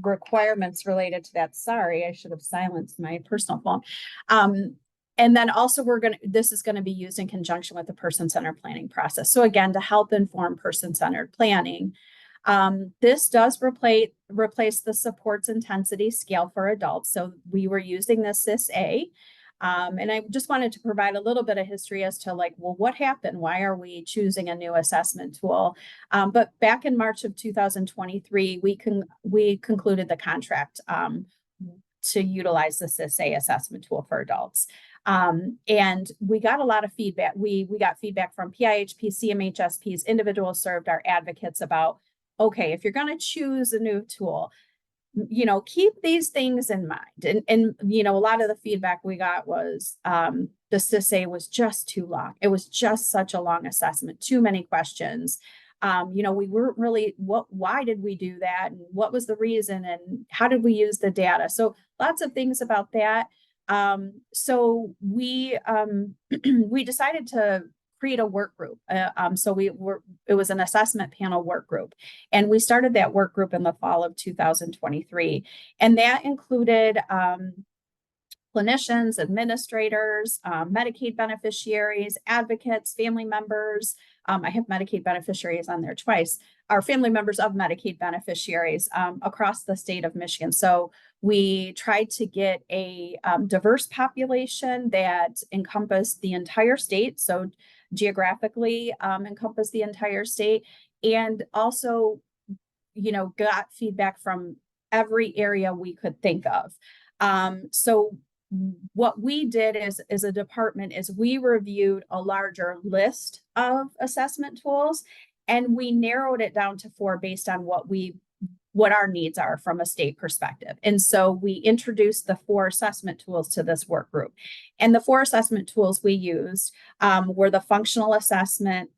requirements related to that. Sorry, I should have silenced my personal phone. And then also this is going to be used in conjunction with the person-centered planning process. So again, to help inform person-centered planning. This does replace the supports intensity scale for adults. So we were using the SIS-A. And I just wanted to provide a little bit of history as to like, well, what happened? Why are we choosing a new assessment tool? But back in March of 2023, we concluded the contract to utilize the SIS-A assessment tool for adults. And we got a lot of feedback. We got feedback from PIHPs, CMHSPs, individuals served, our advocates about, okay, if you're going to choose a new tool, keep these things in mind. And a lot of the feedback we got was the SIS-A was just too long. It was just such a long assessment, too many questions. We weren't really, why did we do that? And what was the reason? And how did we use the data? So lots of things about that. So we decided to create a work group. It was an assessment panel work group, and we started that work group in the fall of 2023. And that included clinicians, administrators, Medicaid beneficiaries, advocates, family members. I have Medicaid beneficiaries on there twice, are family members of Medicaid beneficiaries across the state of Michigan. So we tried to get a diverse population that encompassed the entire state. So geographically encompassed the entire state, and also, got feedback from every area we could think of. So what we did as a department is we reviewed a larger list of assessment tools, and we narrowed it down to 4 based on what our needs are from a state perspective. And so we introduced the 4 assessment tools to this work group. And the 4 assessment tools we used were the functional assessment.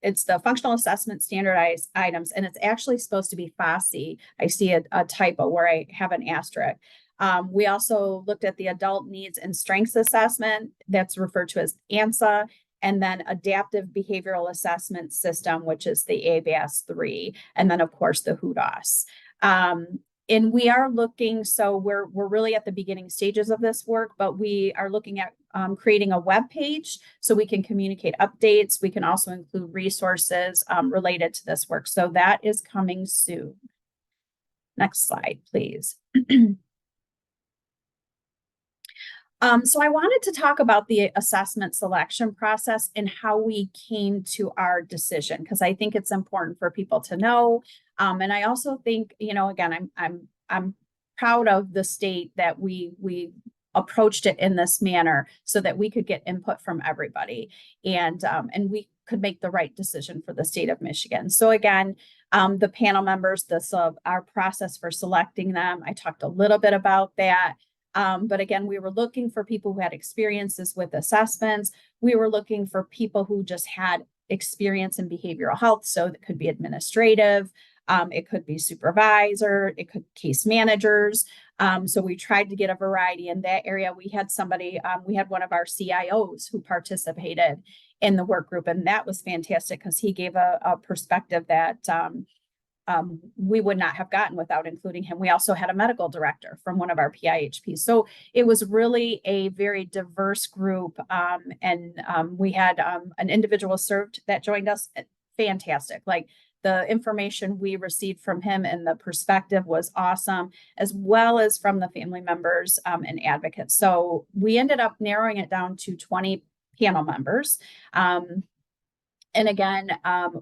It's the functional assessment standardized items, and it's actually supposed to be FOSSI. I see a typo where I have an asterisk. We also looked at the adult needs and strengths assessment, that's referred to as ANSA, and then adaptive behavioral assessment system, which is the ABAS-3, and then of course the HUDOS. And we are looking, so we're really at the beginning stages of this work, but we are looking at creating a web page so we can communicate updates. We can also include resources related to this work. So that is coming soon. Next slide, please. So I wanted to talk about the assessment selection process and how we came to our decision, because I think it's important for people to know. And I also think, again, I'm proud of the state that we approached it in this manner so that we could get input from everybody, and we could make the right decision for the state of Michigan. So again, the panel members, our process for selecting them, I talked a little bit about that. But again, we were looking for people who had experiences with assessments. We were looking for people who just had experience in behavioral health. So it could be administrative, it could be supervisor, it could case managers. So we tried to get a variety in that area. We had we had one of our CIOs who participated in the work group, and that was fantastic because he gave a perspective that we would not have gotten without including him. We also had a medical director from one of our PIHPs. So it was really a very diverse group. And we had an individual served that joined us. Fantastic. Like the information we received from him and the perspective was awesome, as well as from the family members and advocates. So we ended up narrowing it down to 20 panel members. And again,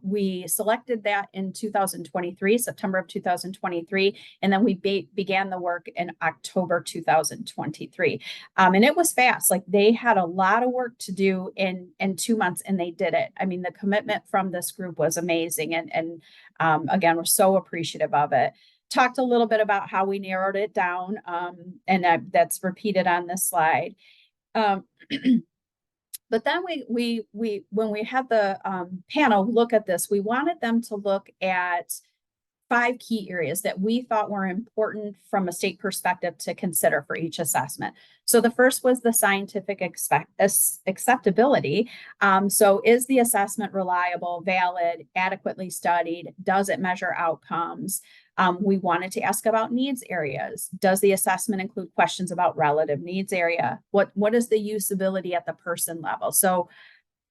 we selected that in 2023, September of 2023, and then we began the work in October 2023. And it was fast. Like, they had a lot of work to do in 2 months, and they did it. I mean, the commitment from this group was amazing. And again, we're so appreciative of it. Talked a little bit about how we narrowed it down, and that's repeated on this slide. But then we when we had the panel look at this, we wanted them to look at 5 key areas that we thought were important from a state perspective to consider for each assessment. So the first was the scientific acceptability. So is the assessment reliable, valid, adequately studied? Does it measure outcomes? We wanted to ask about needs areas. Does the assessment include questions about relative needs area? What is the usability at the person level? So,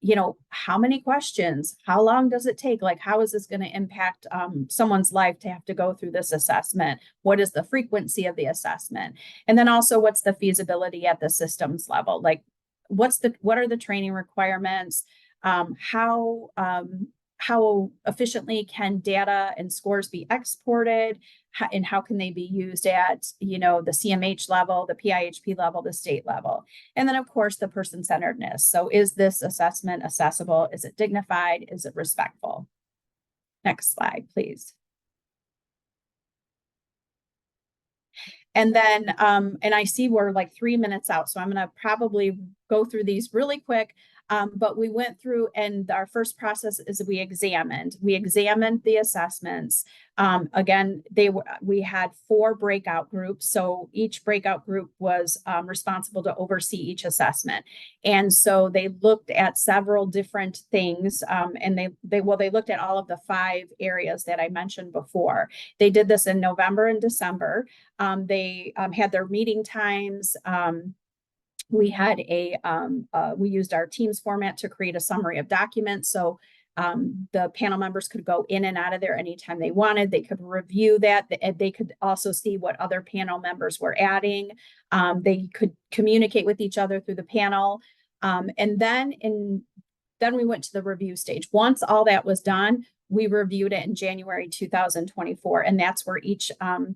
you know, how many questions? How long does it take? Like, how is this going to impact someone's life to have to go through this assessment? What is the frequency of the assessment? And then also, what's the feasibility at the systems level? Like, what are the training requirements? How efficiently can data and scores be exported, and how can they be used at, you know, the CMH level, the PIHP level, the state level? And then, of course, the person-centeredness. So is this assessment accessible? Is it dignified? Is it respectful? Next slide, please. And then, and I see we're like 3 minutes out, so I'm going to probably go through these really quick. But we went through, and our first process is we examined the assessments. Again, we had 4 breakout groups. So each breakout group was responsible to oversee each assessment. And so they looked at several different things. And they looked at all of the 5 areas that I mentioned before. They did this in November and December. They had their meeting times. We had we used our Teams format to create a summary of documents. So the panel members could go in and out of there anytime they wanted. They could review that. They could also see what other panel members were adding. They could communicate with each other through the panel. And then we went to the review stage. Once all that was done, we reviewed it in January 2024, and that's where each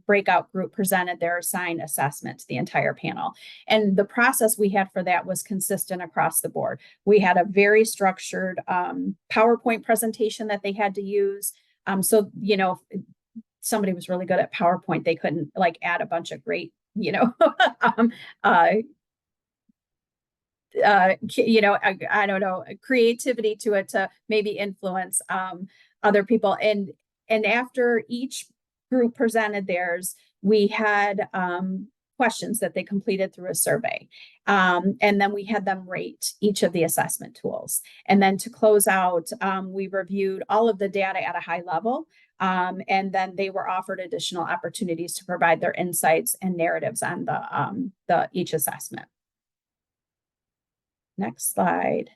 breakout group presented their assigned assessment to the entire panel. And the process we had for that was consistent across the board. We had a very structured PowerPoint presentation that they had to use. So, you know, if somebody was really good at PowerPoint, they couldn't like add a bunch of great, you know, you know, I don't know, creativity to it to maybe influence other people. And after each group presented theirs, we had questions that they completed through a survey. And then we had them rate each of the assessment tools. And then to close out, we reviewed all of the data at a high level. And then they were offered additional opportunities to provide their insights and narratives on the each assessment. Next slide.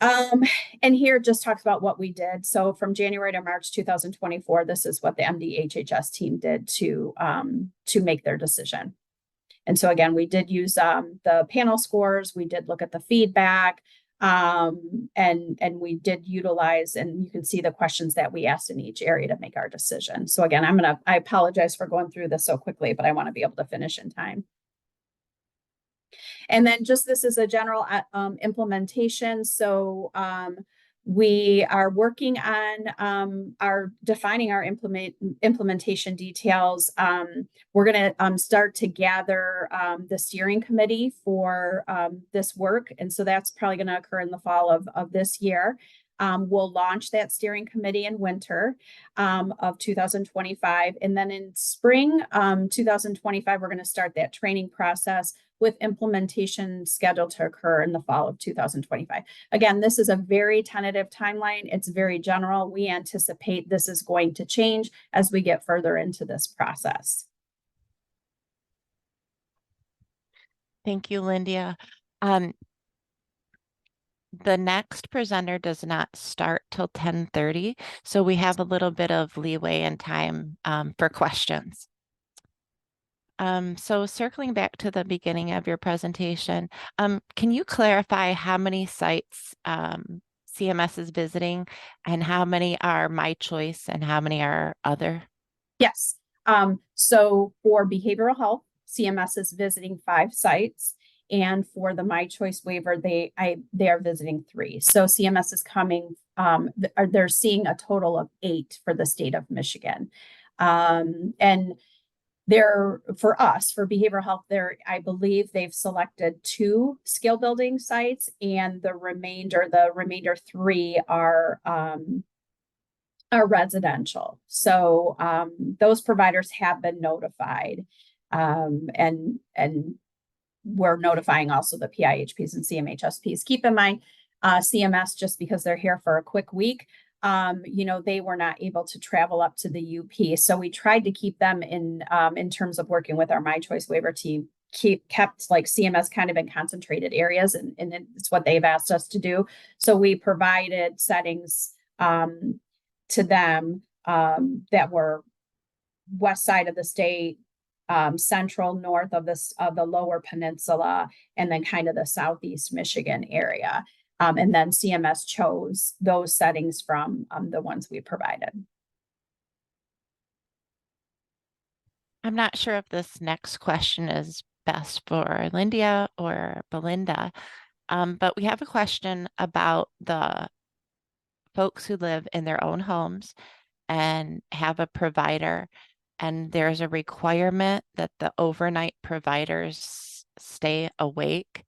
And here just talks about what we did. So from January to March 2024, this is what the MDHHS team did to make their decision. And so again, we did use the panel scores. We did look at the feedback, and we did utilize, and you can see the questions that we asked in each area to make our decision. So again, I apologize for going through this so quickly, but I want to be able to finish in time. And then just this is a general implementation. So we are working on defining our implementation details. We're going to start to gather the steering committee for this work. And so that's probably going to occur in the fall of this year. We'll launch that steering committee in winter of 2025. And then in spring 2025, we're going to start that training process with implementation scheduled to occur in the fall of 2025. Again, this is a very tentative timeline. It's very general. We anticipate this is going to change as we get further into this process. Thank you, Lyndia. the next presenter does not start till 10:30, so we have a little bit of leeway and time for questions. So circling back to the beginning of your presentation, can you clarify how many sites CMS is visiting and how many are My Choice and how many are other? Yes. So for behavioral health, CMS is visiting 5 sites. And for the My Choice waiver, they are visiting 3. So CMS is coming, they're seeing a total of 8 for the state of Michigan. And for us, for behavioral health, I believe they've selected 2 skill building sites, and the remainder 3 are residential. So those providers have been notified, and we're notifying also the PIHPs and CMHSPs. Keep in mind, CMS, just because they're here for a quick week, they were not able to travel up to the UP. So we tried to keep them in terms of working with our My Choice waiver team, kept like CMS kind of in concentrated areas, and it's what they've asked us to do. So we provided settings to them that were west side of the state, central, north of the lower peninsula, and then kind of the southeast Michigan area. And then CMS chose those settings from the ones we provided. I'm not sure if this next question is best for Lyndia or Belinda, but we have a question about the folks who live in their own homes and have a provider, and there's a requirement that the overnight providers stay awake.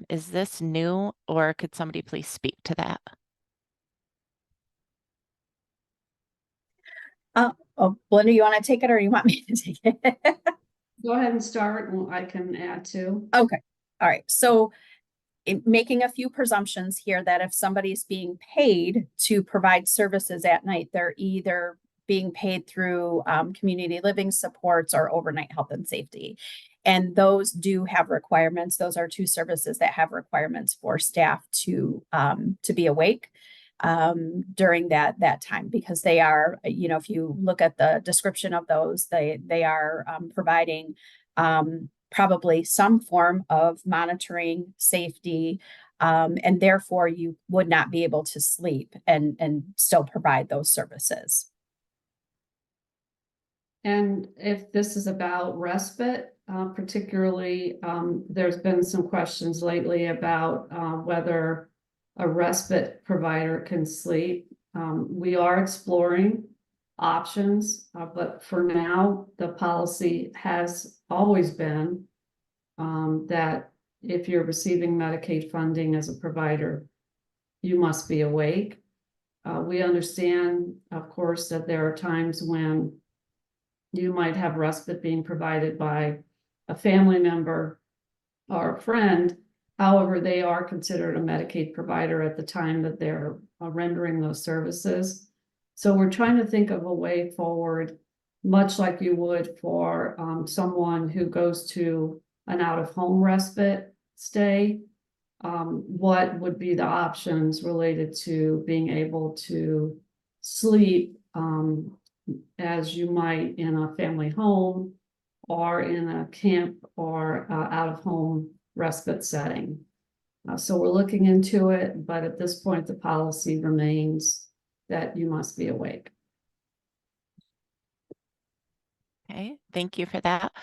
Is this new, or could somebody please speak to that? Belinda, you want to take it, or you want me to take it? Go ahead and start, and I can add to. Okay. All right. So making a few presumptions here that if somebody's being paid to provide services at night, they're either being paid through community living supports or overnight health and safety. And those do have requirements. Those are 2 services that have requirements for staff to be awake during that time, because they are, if you look at the description of those, they are providing probably some form of monitoring safety, and therefore you would not be able to sleep and still provide those services. And if this is about respite, particularly, there's been some questions lately about whether a respite provider can sleep. We are exploring options, but for now, the policy has always been that if you're receiving Medicaid funding as a provider, you must be awake. We understand, of course, that there are times when you might have respite being provided by a family member or a friend. However, they are considered a Medicaid provider at the time that they're rendering those services. So we're trying to think of a way forward, much like you would for someone who goes to an out-of-home respite stay. What would be the options related to being able to sleep as you might in a family home or in a camp or out-of-home respite setting. So we're looking into it, but at this point, the policy remains that you must be awake. Okay, thank you for that.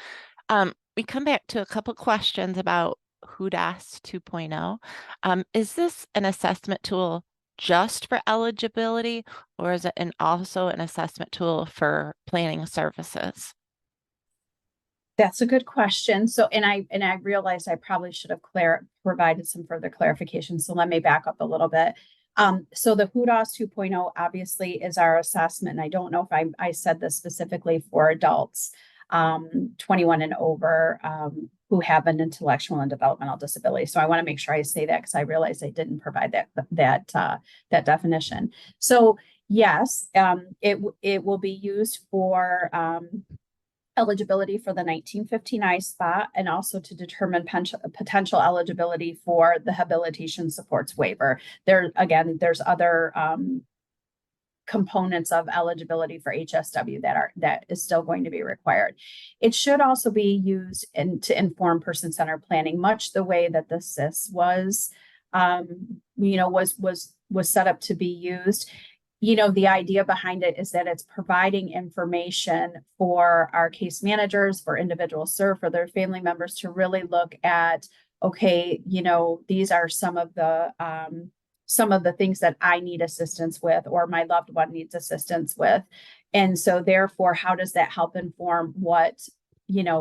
We come back to a couple questions about HUDAS 2.0. Is this an assessment tool just for eligibility, or is it also an assessment tool for planning services? That's a good question. So, and I realized I probably should have provided some further clarification. So let me back up a little bit. So the HUDAS 2.0 obviously is our assessment. And I don't know if I said this specifically for adults 21 and over who have an intellectual and developmental disability. So I want to make sure I say that, because I realized I didn't provide that definition. So yes, it will be used for eligibility for the 1915 I-SPA, and also to determine potential eligibility for the habilitation supports waiver. There's other components of eligibility for HSW that is still going to be required. It should also be used to inform person-centered planning, much the way that the SIS was set up to be used. The idea behind it is that it's providing information for our case managers, for individuals served, for their family members to really look at, okay, these are some of the things that I need assistance with, or my loved one needs assistance with. And so therefore, how does that help inform what,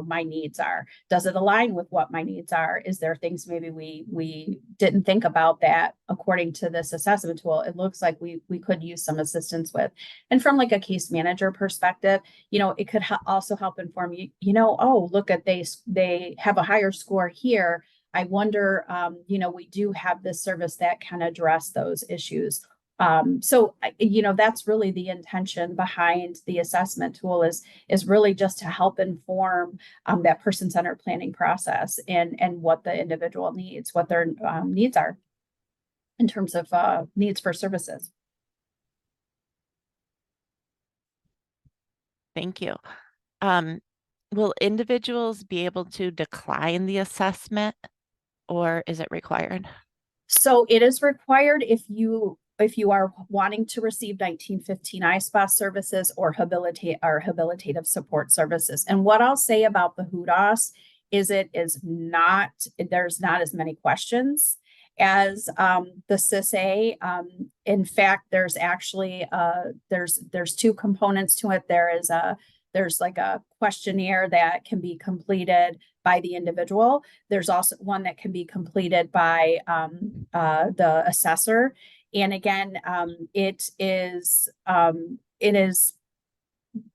my needs are? Does it align with what my needs are? Is there things maybe we didn't think about that according to this assessment tool? It looks like we could use some assistance with. And from like a case manager perspective, it could also help inform oh, look at they have a higher score here. I wonder, we do have this service that can address those issues. So that's really the intention behind the assessment tool is really just to help inform that person-centered planning process and what the individual needs, what their needs are in terms of needs for services. Thank you. Will individuals be able to decline the assessment, or is it required? So it is required if you are wanting to receive 1915 I-SPA services or habilitative support services. And what I'll say about the HUDOS is there's not as many questions as the SIS-A. In fact, there's actually there's two components to it. There's like a questionnaire that can be completed by the individual. There's also one that can be completed by the assessor. And again, it is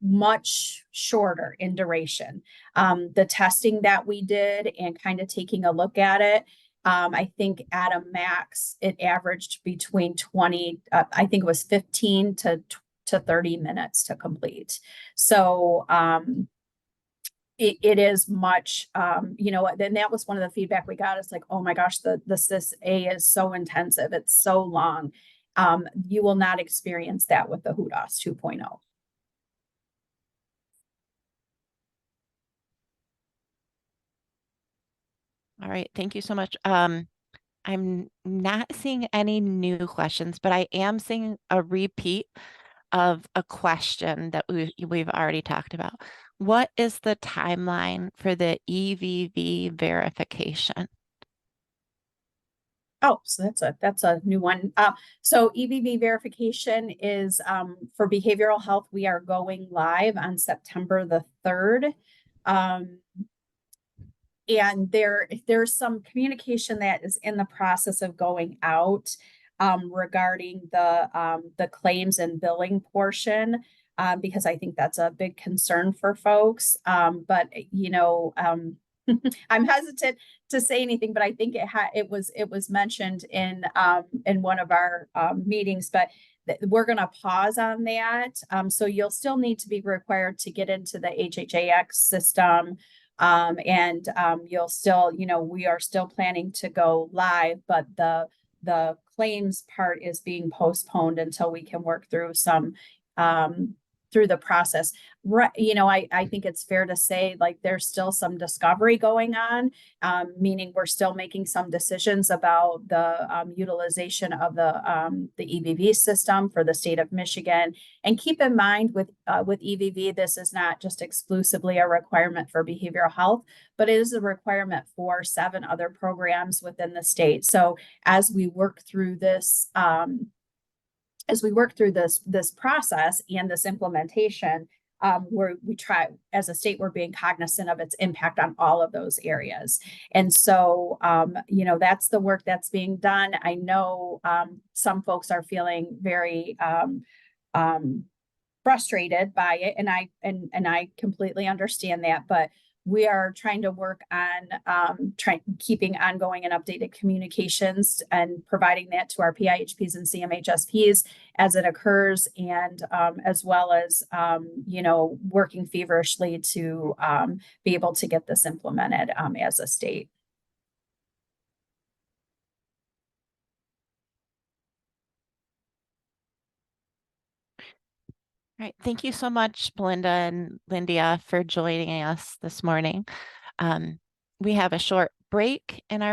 much shorter in duration. The testing that we did and kind of taking a look at it, I think at a max, it averaged between 15 to 30 minutes to complete. So it is much, then that was one of the feedback we got. It's like, oh my gosh, the SIS-A is so intensive. It's so long. You will not experience that with the HUDOS 2.0. All right, thank you so much. I'm not seeing any new questions, but I am seeing a repeat of a question that we've already talked about. What is the timeline for the EVV verification? Oh, so that's a new one. So EVV verification is for behavioral health. We are going live on September the 3rd. And there's some communication that is in the process of going out regarding the claims and billing portion, because I think that's a big concern for folks. But I'm hesitant to say anything, but I think it was mentioned in one of our meetings, but we're going to pause on that. So you'll still need to be required to get into the HHAX system. And you'll still, we are still planning to go live, but the claims part is being postponed until we can work through through the process. Right. I think it's fair to say like there's still some discovery going on, meaning we're still making some decisions about the utilization of the EVV system for the state of Michigan. And keep in mind with EVV, this is not just exclusively a requirement for behavioral health, but it is a requirement for 7 other programs within the state. So as we work through this, this process and this implementation, we try as a state, we're being cognizant of its impact on all of those areas. And so, that's the work that's being done. I know some folks are feeling very frustrated by it, and I completely understand that. But we are trying to work on keeping ongoing and updated communications and providing that to our PIHPs and CMHSPs as it occurs, and as well as working feverishly to be able to get this implemented as a state. All right, thank you so much, Belinda and Lyndia, for joining us this morning. We have a short break in our